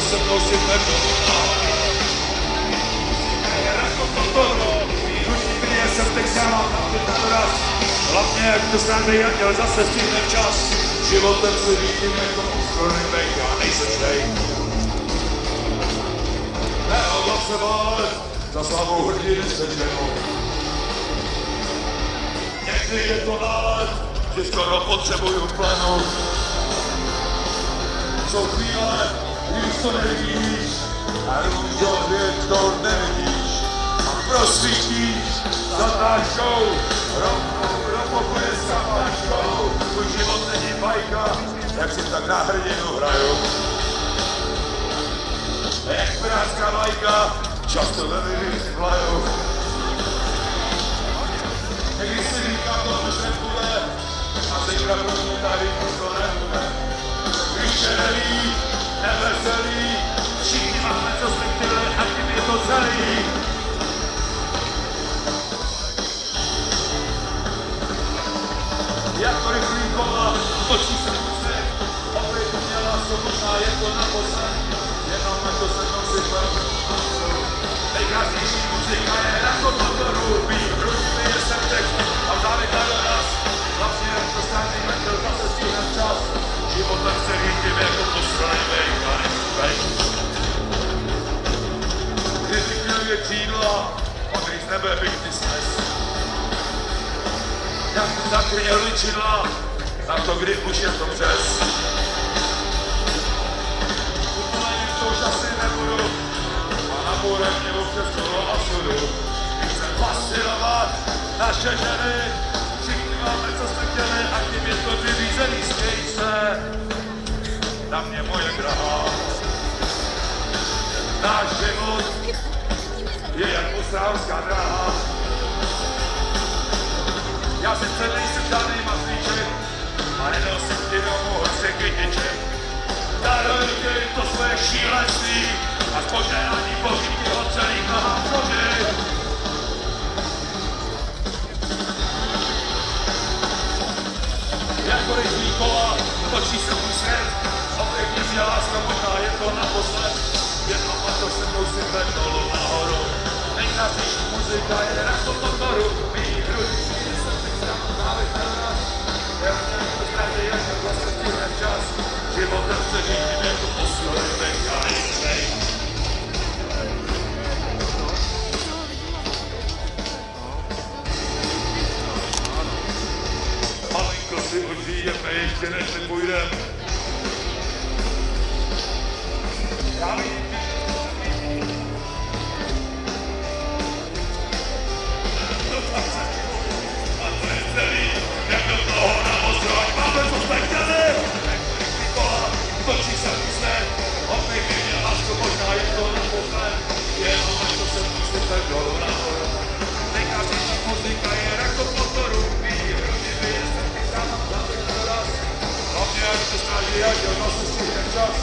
se mnou si pevnou jsem teď sám na doraz. Hlavně jak to snadný anděl zase stihne včas. Životem se řídím jako ústrojný bejk, já nejsem švejk. Nehodlám se bálet, za slavou hrdiny se ženou. Někdy je to nálet, že skoro potřebuju plenout. Jsou chvíle, když to nevidíš, a růžově to nevidíš. A prosvítíš za táškou, rovnou do pokoje s kapáčkou. Tvůj život není bajka, jak si tak na hrdinu hraju. Jak pirátská vlajka, často ve vyvíři vlaju. Někdy si říkám, to už nebude, a zítra prosím tady to nebude. Když se neví, neveselý, všichni máme, co jsme chtěli, a tím je to celý. Jako rychlý kola, točí se kusek, opět měla sobotná, je to naposled, jenom na to se mnou si pevnou. Nejkrásnější muzika je jako motoru, být ručný je srdceč a vzávek na doraz. Vlastně jak to státný metr, zase stihne včas, životem se řídím jako posraný bejk a nechci. Kdybych měl je křídla, pak když z nebe bych ty snes. Jak mi zakryje ličidla, na to, kdy už je to přes. Úplně to už asi nebudu, a na bůrem mě občas kolo a sudu. Chcem fascinovat naše ženy, všichni máme, co jsme chtěli, a tím je to vyřízený, směj se. Na mě moje drahá, náš život je jak Ostravská dráha. Já sice nejsem žádný mazlíček, a nedal jsem ti domů hoře kytiček. Daruj ti to svoje šílenství a spožádání boží ti ho celý nohám složí. Jako rychlý kola, točí se můj svět, opět nic je láska, možná je to naposled. Jenom a to se mnou si dolů nahoru. Nejkrásnější muzika je jako motoru, mý hrudí. Životem se řídím jako posledný bejk a nejsej. Malinko si užijeme ještě než nepůjdem. Já vím. A to je celý, jak do toho na ostrovách máme, co jsme chtěli. Točí se úsměv, opět mi mě lásku, možná je to naposled. Jenom ať to se musíte dolů nahoru. Nejkrásnější muzika je jako motoru, mý hrudí je srdci sám, závěk na doraz. Hlavně jak to stráží, jak jo, nosu stihne čas.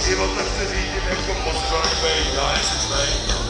Životem se řídím jako posledný bejk, já nejsi švejk.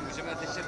Můžeme teď ještě